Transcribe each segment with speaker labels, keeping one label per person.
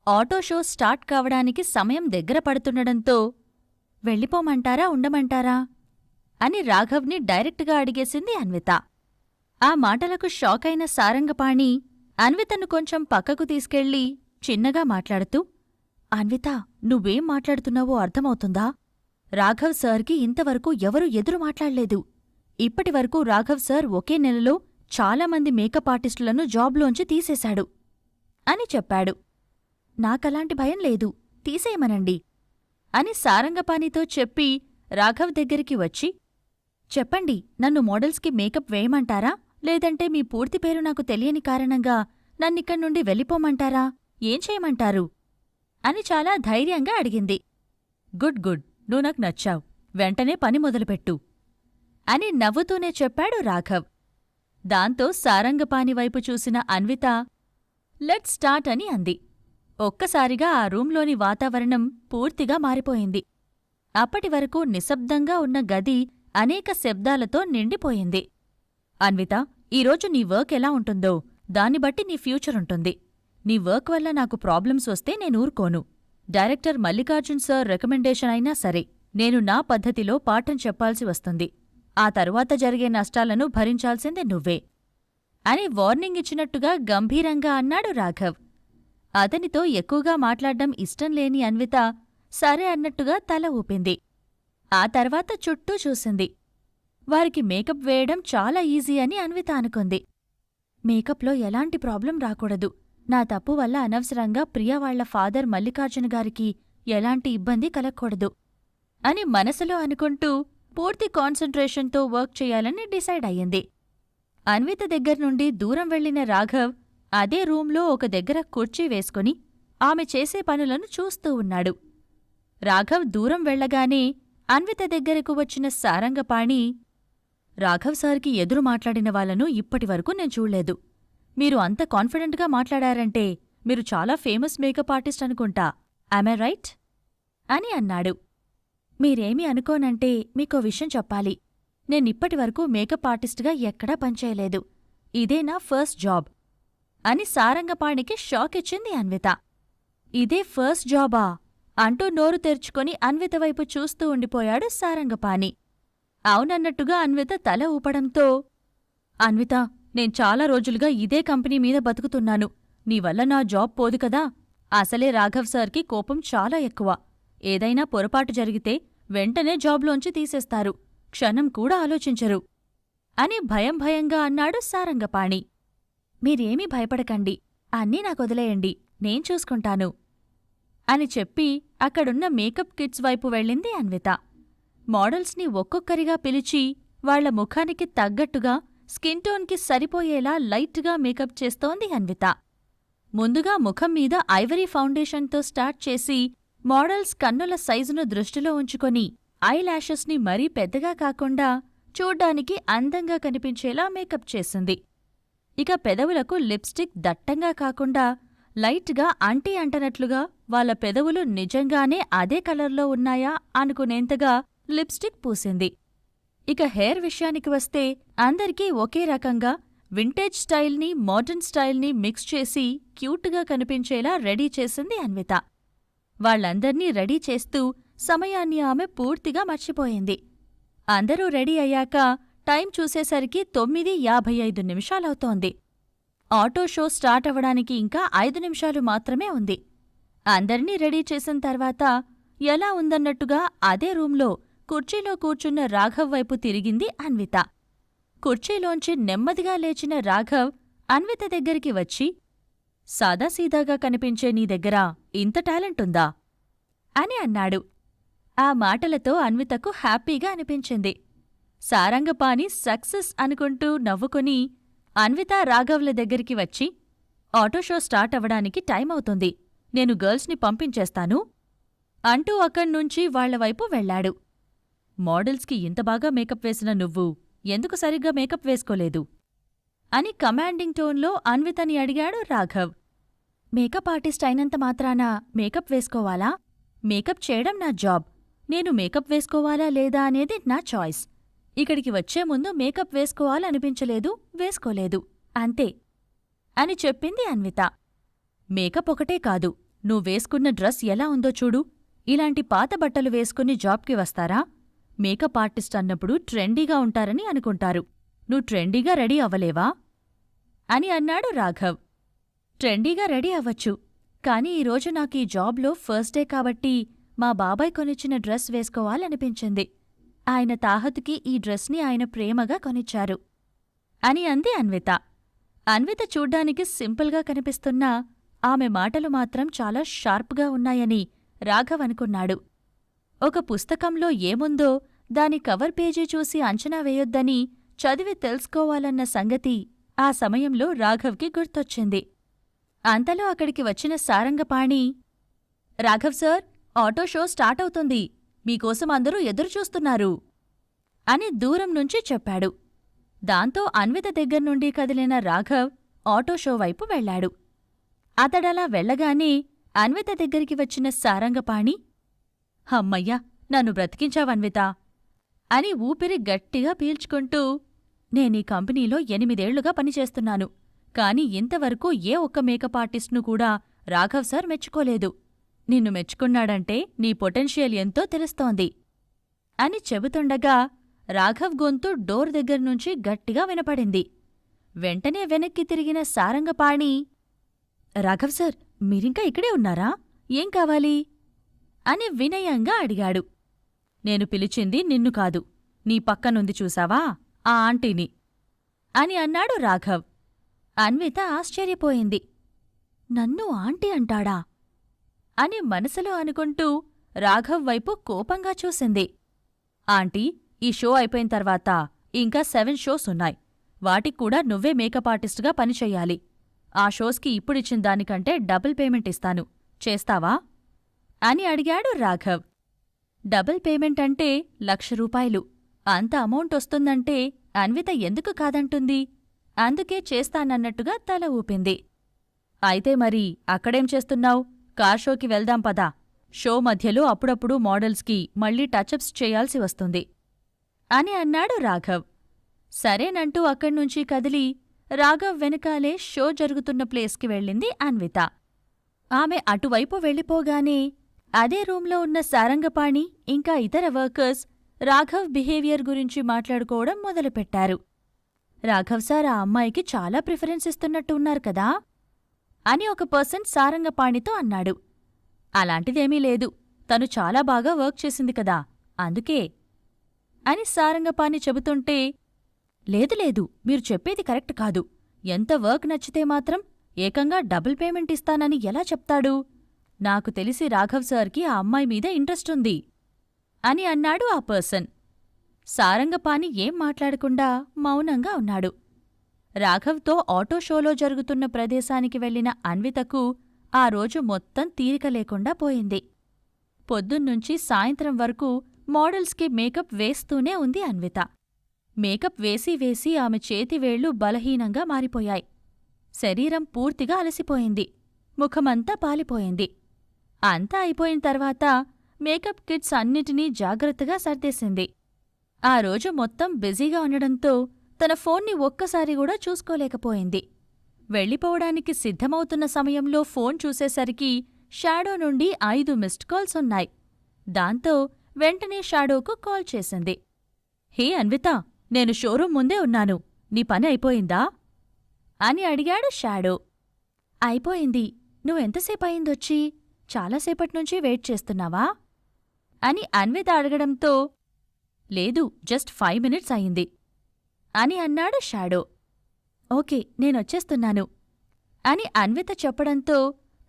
Speaker 1: Auto show start కావడానికి సమయం దగ్గర పడుతుండడంతో వెళ్ళిపోమంటారా ఉండమంటారా అని రాఘవ్ని డైరెక్ట్గా అడిగేసింది అన్విత. ఆ మాటలకు షాకైన సారంగపాణి అన్వితను కొంచెం పక్కకు తీసుకెళ్లి చిన్నగా మాట్లాడుతూ, అన్విత, నువ్వేం మాట్లాడుతున్నావో అర్థమవుతుందా? రాఘవ్ సార్కి ఇంతవరకు ఎవరూ ఎదురు మాట్లాడలేదు. ఇప్పటివరకు రాఘవ్ సార్ ఒకే నెలలో చాలామంది మేకప్ ఆర్టిస్టులను జాబ్లోంచి తీసేశాడు అని చెప్పాడు. నాకలాంటి భయం లేదు, తీసేయమనండి అని సారంగపాణితో చెప్పి రాఘవ్ దగ్గరికి వచ్చి, చెప్పండి, నన్ను మోడల్స్కి మేకప్ వేయమంటారా, లేదంటే మీ పూర్తి పేరు నాకు తెలియని కారణంగా నన్నిక్కడ్నుండి వెళ్ళిపోమంటారా, ఏం చేయమంటారు అని చాలా ధైర్యంగా అడిగింది. గుడ్ గుడ్, నువ్వు నాకు నచ్చావు, వెంటనే పని మొదలుపెట్టు అని నవ్వుతూనే చెప్పాడు రాఘవ్. దాంతో సారంగపాణి వైపు చూసిన అన్విత లెట్స్ స్టార్ట్ అని అంది. ఒక్కసారిగా ఆ రూంలోని వాతావరణం పూర్తిగా మారిపోయింది. అప్పటివరకు నిశ్శబ్దంగా ఉన్న గది అనేక శబ్దాలతో నిండిపోయింది. అన్విత, ఈరోజు నీ వర్క్ ఎలా ఉంటుందో దాన్ని బట్టి నీ ఫ్యూచర్ ఉంటుంది. నీ వర్క్ వల్ల నాకు ప్రాబ్లమ్స్ వస్తే నేనూరుకోను. డైరెక్టర్ మల్లికార్జున్ సార్ రికమెండేషన్ అయినా సరే నేను నా పద్ధతిలో పాఠం చెప్పాల్సి వస్తుంది. ఆ తరువాత జరిగే నష్టాలను భరించాల్సిందే నువ్వే అని వార్నింగ్ ఇచ్చినట్టుగా గంభీరంగా అన్నాడు రాఘవ్. అతనితో ఎక్కువగా మాట్లాడ్డం ఇష్టం లేని అన్విత సరే అన్నట్టుగా తల ఊపింది. ఆ తర్వాత చుట్టూ చూసింది. వారికి మేకప్ వేయడం చాలా ఈజీ అని అన్విత అనుకుంది. మేకప్లో ఎలాంటి ప్రాబ్లం రాకూడదు. నా తప్పు వల్ల అనవసరంగా ప్రియా వాళ్ల ఫాదర్ మల్లికార్జున గారికి ఎలాంటి ఇబ్బంది కలగకూడదు అని మనసులో అనుకుంటూ పూర్తి కాన్సంట్రేషన్తో వర్క్ చేయాలని డిసైడ్ అయ్యింది. అన్విత దగ్గర్నుండి దూరం వెళ్లిన రాఘవ్ అదే రూంలో ఒక దగ్గర కుర్చీ వేసుకుని ఆమె చేసే పనులను చూస్తూ ఉన్నాడు. రాఘవ్ దూరం వెళ్లగానే అన్విత దగ్గరకు వచ్చిన సారంగపాణి, రాఘవ్ సార్కి ఎదురు మాట్లాడిన వాళ్లను ఇప్పటివరకు నేను చూడలేదు. మీరు అంత కాన్ఫిడెంట్గా మాట్లాడారంటే మీరు చాలా ఫేమస్ మేకప్ ఆర్టిస్ట్ అనుకుంటా, యామ్ ఐ రైట్ అని అన్నాడు. మీరేమీ అనుకోనంటే మీకో విషయం చెప్పాలి. నేనిప్పటివరకు మేకప్ ఆర్టిస్టుగా ఎక్కడా పనిచేయలేదు. ఇదే నా ఫస్ట్ జాబ్ అని సారంగపాణికి షాక్ ఇచ్చింది అన్విత. ఇదే ఫస్ట్ జాబా అంటూ నోరు తెరుచుకొని అన్విత వైపు చూస్తూ ఉండిపోయాడు సారంగపాణి. అవునన్నట్టుగా అన్విత తల ఊపడంతో, అన్విత, నేను చాలా రోజులుగా ఇదే కంపెనీ మీద బతుకుతున్నాను. నీవల్ల నా జాబ్ పోదు కదా. అసలే రాఘవ్ సార్కి కోపం చాలా ఎక్కువ. ఏదైనా పొరపాటు జరిగితే వెంటనే జాబ్లోంచి తీసేస్తారు, క్షణం కూడా ఆలోచించరు అని భయం భయంగా అన్నాడు సారంగపాణి. మీరేమీ భయపడకండి, అన్నీ నాకొదిలేయండి, నేను చూసుకుంటాను అని చెప్పి అక్కడున్న మేకప్ కిట్స్ వైపు వెళ్ళింది అన్విత. మోడల్స్ని ఒక్కొక్కరిగా పిలిచి వాళ్ల ముఖానికి తగ్గట్టుగా స్కిన్ టోన్కి సరిపోయేలా లైట్గా మేకప్ చేస్తోంది అన్విత. ముందుగా ముఖం మీద ఐవరీ ఫౌండేషన్తో స్టార్ట్ చేసి మోడల్స్ కన్నుల సైజును దృష్టిలో ఉంచుకొని ఐ లాషెస్ని మరీ పెద్దగా కాకుండా చూడ్డానికి అందంగా కనిపించేలా మేకప్ చేసింది. ఇక పెదవులకు లిప్స్టిక్ దట్టంగా కాకుండా లైట్గా అంటీ అంటనట్లుగా వాళ్ళ పెదవులు నిజంగానే అదే కలర్లో ఉన్నాయా అనుకునేంతగా లిప్స్టిక్ పూసింది. ఇక హెయిర్ విషయానికి వస్తే అందరికీ ఒకే రకంగా వింటేజ్ స్టైల్ని మోడర్న్ స్టైల్ని మిక్స్ చేసి క్యూట్గా కనిపించేలా రెడీ చేసింది అన్విత. వాళ్లందర్నీ రెడీ చేస్తూ సమయాన్ని ఆమె పూర్తిగా మర్చిపోయింది. అందరూ రెడీ అయ్యాక టైం చూసేసరికి 9:55 నిమిషాలవుతోంది. ఆటో షో స్టార్ట్ అవ్వడానికి ఇంకా 5 నిమిషాలు మాత్రమే ఉంది. అందర్నీ రెడీ చేసిన తర్వాత ఎలా ఉందన్నట్టుగా అదే రూంలో కుర్చీలో కూర్చున్న రాఘవ్ వైపు తిరిగింది అన్విత. కుర్చీలోంచి నెమ్మదిగా లేచిన రాఘవ్ అన్విత దగ్గరికి వచ్చి, సాదాసీదాగా కనిపించే నీ దగ్గర ఇంత టాలెంటుందా అని అన్నాడు. ఆ మాటలతో అన్వితకు హ్యాపీగా అనిపించింది. సారంగపాణి సక్సెస్ అనుకుంటూ నవ్వుకుని అన్విత రాఘవ్ల దగ్గరికి వచ్చి, ఆటో షో స్టార్ట్ అవ్వడానికి టైం అవుతుంది, నేను గర్ల్స్ని పంపించేస్తాను అంటూ అక్కడ్నుంచి వాళ్లవైపు వెళ్లాడు. మోడల్స్కి ఇంత బాగా మేకప్ వేసిన నువ్వు ఎందుకు సరిగ్గా మేకప్ వేసుకోలేదు అని కమాండింగ్ టోన్లో అన్వితని అడిగాడు రాఘవ్. మేకప్ ఆర్టిస్ట్ అయినంత మాత్రాన మేకప్ వేసుకోవాలా? మేకప్ చేయడం నా జాబ్. నేను మేకప్ వేసుకోవాలా లేదా అనేది నా చాయిస్. ఇక్కడికి వచ్చే ముందు మేకప్ వేసుకోవాలనిపించలేదు, వేసుకోలేదు, అంతే అని చెప్పింది అన్విత. మేకప్ ఒకటే కాదు, నువ్వేసుకున్న డ్రెస్ ఎలా ఉందో చూడు. ఇలాంటి పాత బట్టలు వేసుకుని జాబ్కి వస్తారా? మేకప్ ఆర్టిస్ట్ అన్నప్పుడు ట్రెండీగా ఉంటారని అనుకుంటారు. నువ్వు ట్రెండీగా రెడీ అవ్వలేవా? అని అన్నాడు రాఘవ్. ట్రెండీగా రెడీ అవ్వచ్చు, కాని ఈరోజు నాకీ జాబ్లో ఫస్ట్ డే కాబట్టి మా బాబాయ్ కొనిచ్చిన డ్రెస్ వేసుకోవాలనిపించింది. ఆయన తాహతుకి ఈ డ్రెస్ని ఆయన ప్రేమగా కొనిచ్చారు అని అంది అన్విత. అన్విత చూడ్డానికి సింపుల్గా కనిపిస్తున్నా ఆమె మాటలు మాత్రం చాలా షార్ప్గా ఉన్నాయని రాఘవ్ అనుకున్నాడు. ఒక పుస్తకంలో ఏముందో దాని కవర్ పేజీ చూసి అంచనా వేయొద్దని చదివి తెలుసుకోవాలన్న సంగతి ఆ సమయంలో రాఘవ్కి గుర్తొచ్చింది. అంతలో అక్కడికి వచ్చిన Sarangapani, Raghav sir, auto show start అవుతుంది, మీకోసం అందరూ ఎదురుచూస్తున్నారు అని దూరం నుంచి చెప్పాడు. దాంతో అన్విత దగ్గర్నుండి కదిలిన రాఘవ్ ఆటో షో వైపు వెళ్లాడు. అతడలా వెళ్లగానే అన్విత దగ్గరికి వచ్చిన సారంగపాణి, హమ్మయ్యా, నన్ను బ్రతికించావన్విత అని ఊపిరి గట్టిగా పీల్చుకుంటూ, నేనీ కంపెనీలో 8 ఏళ్లుగా పనిచేస్తున్నాను, కాని ఇంతవరకు ఏ ఒక్క మేకప్ ఆర్టిస్ట్ను కూడా రాఘవ్ సార్ మెచ్చుకోలేదు. నిన్ను మెచ్చుకున్నాడంటే నీ పొటెన్షియల్ ఎంతో తెలుస్తోంది అని చెబుతుండగా రాఘవ్ గొంతు డోర్ దగ్గర్నుంచి గట్టిగా వినపడింది. వెంటనే వెనక్కి తిరిగిన సారంగపాణి, రాఘవ్ సార్, మీరింకా ఇక్కడే ఉన్నారా? ఏం కావాలి అని వినయంగా అడిగాడు. నేను పిలిచింది నిన్ను కాదు, నీ పక్కనుంది చూసావా ఆ ఆంటీని అని అన్నాడు రాఘవ్. అన్విత ఆశ్చర్యపోయింది. నన్ను ఆంటీ అంటాడా అని మనసులో అనుకుంటూ రాఘవ్ వైపు కోపంగా చూసింది. ఆంటీ, ఈ షో అయిపోయిన తర్వాత ఇంకా 7 షోస్ ఉన్నాయి. వాటిక్కూడా నువ్వే మేకప్ ఆర్టిస్టుగా పనిచెయ్యాలి. ఆ షోస్కి ఇప్పుడిచ్చిన దానికంటే డబుల్ పేమెంట్ ఇస్తాను, చేస్తావా అని అడిగాడు రాఘవ్. డబుల్ పేమెంట్ అంటే 1,00,000 రూపాయలు. అంత అమౌంట్ వస్తుందంటే అన్విత ఎందుకు కాదంటుంది? అందుకే చేస్తానన్నట్టుగా తల ఊపింది. అయితే మరి అక్కడేం చేస్తున్నావ్? కార్ షోకి వెళ్దాం పదా. షో మధ్యలో అప్పుడప్పుడు మోడల్స్కి మళ్లీ టచప్స్ చేయాల్సి వస్తుంది అని అన్నాడు రాఘవ్. సరేనంటూ అక్కడ్నుంచి కదిలి రాఘవ్ వెనకాలే షో జరుగుతున్న ప్లేస్కి వెళ్ళింది అన్విత. ఆమె అటువైపు వెళ్ళిపోగానే అదే రూంలో ఉన్న సారంగపాణి ఇంకా ఇతర వర్కర్స్ రాఘవ్ బిహేవియర్ గురించి మాట్లాడుకోవడం మొదలుపెట్టారు. రాఘవ్ సార్ ఆ అమ్మాయికి చాలా ప్రిఫరెన్స్ ఇస్తున్నట్టు ఉన్నారు కదా అని ఒక పర్సన్ సారంగపాణితో అన్నాడు. అలాంటిదేమీ లేదు, తను చాలా బాగా వర్క్ చేసింది కదా, అందుకే అని సారంగపాణి చెబుతుంటే, లేదు, మీరు చెప్పేది కరెక్ట్ కాదు. ఎంత వర్క్ నచ్చితే మాత్రం ఏకంగా డబుల్ పేమెంట్ ఇస్తానని ఎలా చెప్తాడు? నాకు తెలిసి రాఘవ్ సార్కి ఆ అమ్మాయి మీద ఇంట్రెస్ట్ ఉంది అని అన్నాడు ఆ పర్సన్. సారంగపాణి ఏం మాట్లాడకుండా మౌనంగా ఉన్నాడు. రాఘవ్తో ఆటో షోలో జరుగుతున్న ప్రదేశానికి వెళ్లిన అన్వితకు ఆ రోజు మొత్తం తీరిక లేకుండా పోయింది. పొద్దున్నుంచి సాయంత్రం వరకు మోడల్స్కి మేకప్ వేస్తూనే ఉంది అన్విత. మేకప్ వేసి వేసి ఆమె చేతివేళ్లు బలహీనంగా మారిపోయాయి. శరీరం పూర్తిగా అలసిపోయింది. ముఖమంతా పాలిపోయింది. అంతా అయిపోయిన తర్వాత మేకప్ కిట్స్ అన్నిటినీ జాగ్రత్తగా సర్దేసింది. ఆ రోజు మొత్తం బిజీగా ఉండడంతో తన ఫోన్ని ఒక్కసారి కూడా చూసుకోలేకపోయింది. వెళ్ళిపోవడానికి సిద్ధమవుతున్న సమయంలో ఫోన్ చూసేసరికి షాడో నుండి 5 మిస్డ్ కాల్స్ ఉన్నాయి. దాంతో వెంటనే షాడోకు కాల్ చేసింది. హే అన్విత, నేను షోరూం ముందే ఉన్నాను, నీ పని అయిపోయిందా అని అడిగాడు షాడో. అయిపోయింది. నువ్వెంతసేపయిందొచ్చి? చాలాసేపట్నుంచి వెయిట్ చేస్తున్నావా అని అన్విత అడగడంతో, లేదు, జస్ట్ 5 మినిట్స్ అయింది అని అన్నాడు షాడో. ఓకే, నేనొచ్చేస్తున్నాను అని అన్విత చెప్పడంతో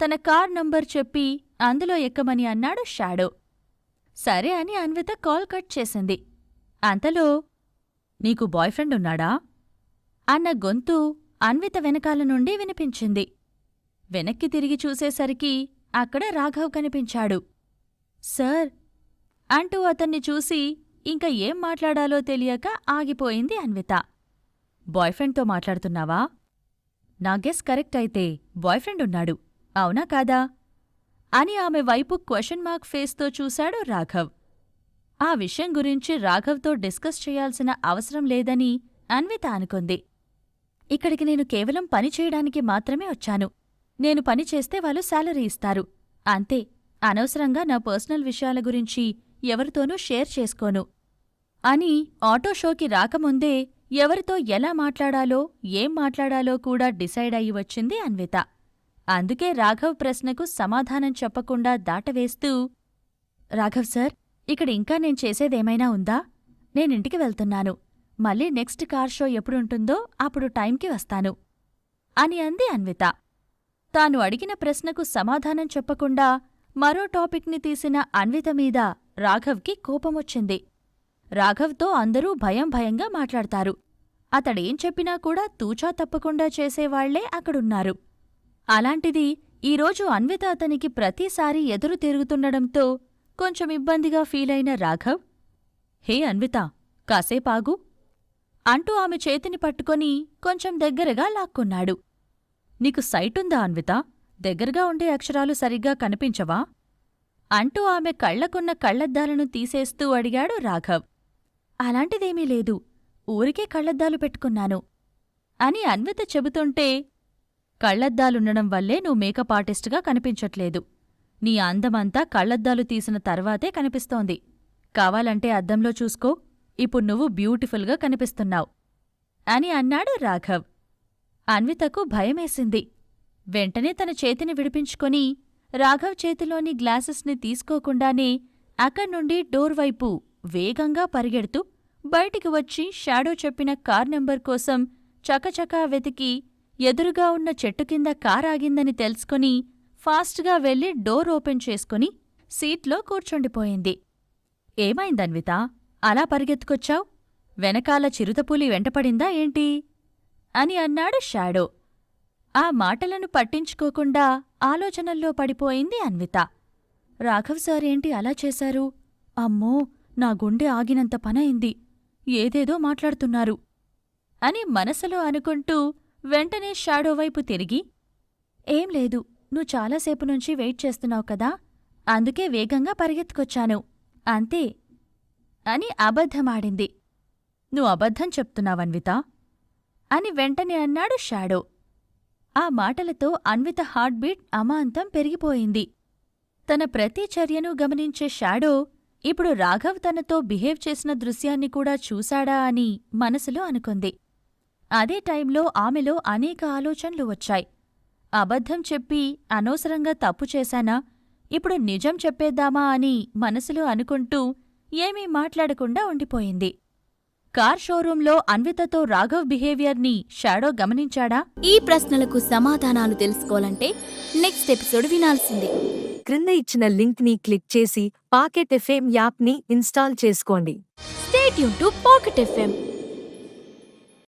Speaker 1: తన కార్ నంబర్ చెప్పి అందులో ఎక్కమని అన్నాడు షాడో. సరే అని అన్విత కాల్ కట్ చేసింది. అంతలో, నీకు బాయ్ ఫ్రెండ్ ఉన్నాడా అన్న గొంతు అన్విత వెనకాల నుండి వినిపించింది. వెనక్కి తిరిగి చూసేసరికి అక్కడ రాఘవ్ కనిపించాడు. సార్ అంటూ అతన్ని చూసి ఇంక ఏం మాట్లాడాలో తెలియక ఆగిపోయింది అన్విత. బాయ్ ఫ్రెండ్తో మాట్లాడుతున్నావా? నా గెస్ కరెక్ట్ అయితే బాయ్ ఫ్రెండ్ ఉన్నాడు, అవునా కాదా అని ఆమె వైపు క్వశ్చన్ మార్క్ ఫేస్తో చూశాడు రాఘవ్. ఆ విషయం గురించి రాఘవ్తో డిస్కస్ చేయాల్సిన అవసరం లేదని అన్విత అనుకుంది. ఇక్కడికి నేను కేవలం పని చేయడానికి మాత్రమే వచ్చాను. నేను పని చేస్తే వాళ్ళు శాలరీ ఇస్తారు, అంతే, అనవసరంగా నా పర్సనల్ విషయాల గురించి ఎవరితోనూ షేర్ చేసుకోను అని ఆటో షోకి రాకముందే ఎవరితో ఎలా మాట్లాడాలో ఏం మాట్లాడాలో కూడా డిసైడ్ అయ్యి వచ్చింది అన్విత. అందుకే రాఘవ్ ప్రశ్నకు సమాధానం చెప్పకుండా దాటవేస్తూ, రాఘవ్ సార్, ఇక్కడ ఇంకా నేను చేసేదేమైనా ఉందా? నేనింటికి వెళ్తున్నాను. మళ్ళీ నెక్స్ట్ కార్ షో ఎప్పుడుంటుందో అప్పుడు టైంకి వస్తాను అని అంది అన్విత. తాను అడిగిన ప్రశ్నకు సమాధానం చెప్పకుండా మరో టాపిక్ని తీసిన అన్విత మీద రాఘవ్కి కోపమొచ్చింది. రాఘవ్తో అందరూ భయం భయంగా మాట్లాడతారు. అతడేం చెప్పినా కూడా తూచా తప్పకుండా చేసేవాళ్లే అక్కడున్నారు. అలాంటిది ఈరోజు అన్విత అతనికి ప్రతిసారీ ఎదురు తిరుగుతుండడంతో కొంచెం ఇబ్బందిగా ఫీలైన రాఘవ్, హే అన్విత, కాసేపాగు అంటూ ఆమె చేతిని పట్టుకొని కొంచెం దగ్గరగా లాక్కున్నాడు. నీకు సైటుందా అన్విత? దగ్గరగా ఉండే అక్షరాలు సరిగ్గా కనిపించవా? అంటూ ఆమె కళ్లకున్న కళ్లద్దాలను తీసేస్తూ అడిగాడు రాఘవ్. అలాంటిదేమీ లేదు, ఊరికే కళ్లద్దాలు పెట్టుకున్నాను అని అన్విత చెబుతుంటే, కళ్లద్దాలుండడం వల్లే నువ్వు మేకప్ ఆర్టిస్టుగా కనిపించట్లేదు. నీ అందమంతా కళ్లద్దాలు తీసిన తర్వాతే కనిపిస్తోంది. కావాలంటే అద్దంలో చూసుకో, ఇప్పుడు నువ్వు బ్యూటిఫుల్గా కనిపిస్తున్నావు అని అన్నాడు రాఘవ్. అన్వితకు భయమేసింది. వెంటనే తన చేతిని విడిపించుకొని రాఘవ్ చేతిలోని గ్లాసెస్ని తీసుకోకుండానే అక్కడ్నుండి డోర్ వైపు వేగంగా పరిగెడుతూ బయటికి వచ్చి షాడో చెప్పిన కార్ నెంబర్ కోసం చకచకా వెతికి ఎదురుగా ఉన్న చెట్టు కింద కారాగిందని తెలుసుకుని ఫాస్ట్గా వెళ్లి డోర్ ఓపెన్ చేసుకుని సీట్లో కూర్చుండిపోయింది. ఏమైందన్విత, అలా పరిగెత్తుకొచ్చావ్? వెనకాల చిరుతపులి వెంటపడిందా ఏంటి అని అన్నాడు షాడో. ఆ మాటలను పట్టించుకోకుండా ఆలోచనల్లో పడిపోయింది అన్విత. రాఘవ్ సార్ ఏంటి అలా చేశారు? అమ్మో, నా గుండె ఆగినంత పనయింది. ఏదేదో మాట్లాడుతున్నారు అని మనసులో అనుకుంటూ వెంటనే షాడో వైపు తిరిగి, ఏం లేదు, నువ్వు చాలాసేపు నుంచి వెయిట్ చేస్తున్నావు కదా, అందుకే వేగంగా పరిగెత్తుకొచ్చాను అంతే అని అబద్ధమాడింది. నువ్వు అబద్ధం చెప్తున్నావన్విత అని వెంటనే అన్నాడు షాడో. ఆ మాటలతో అన్విత హార్ట్ బీట్ అమాంతం పెరిగిపోయింది. తన ప్రతి చర్యను గమనించే షాడో ఇప్పుడు రాఘవ్ తనతో బిహేవ్ చేసిన దృశ్యాన్ని కూడా చూశాడా అని మనసులో అనుకుంది. అదే టైంలో ఆమెలో అనేక ఆలోచనలు వచ్చాయి. అబద్ధం చెప్పి అనవసరంగా తప్పు చేశానా, ఇప్పుడు నిజం చెప్పేద్దామా అని మనసులో అనుకుంటూ ఏమీ మాట్లాడకుండా ఉండిపోయింది. కార్ షోరూంలో అన్వితతో రాఘవ్ బిహేవియర్ని షాడో గమనించాడా?
Speaker 2: ఈ ప్రశ్నలకు సమాధానాలు తెలుసుకోవాలంటే నెక్స్ట్ ఎపిసోడ్ వినాల్సిందే.
Speaker 3: క్రింద ఇచ్చిన లింక్ ని క్లిక్ చేసి పాకెట్ ఎఫ్ఎం యాప్ ని ఇన్స్టాల్ చేసుకోండి.
Speaker 2: Stay tune to pocket FM.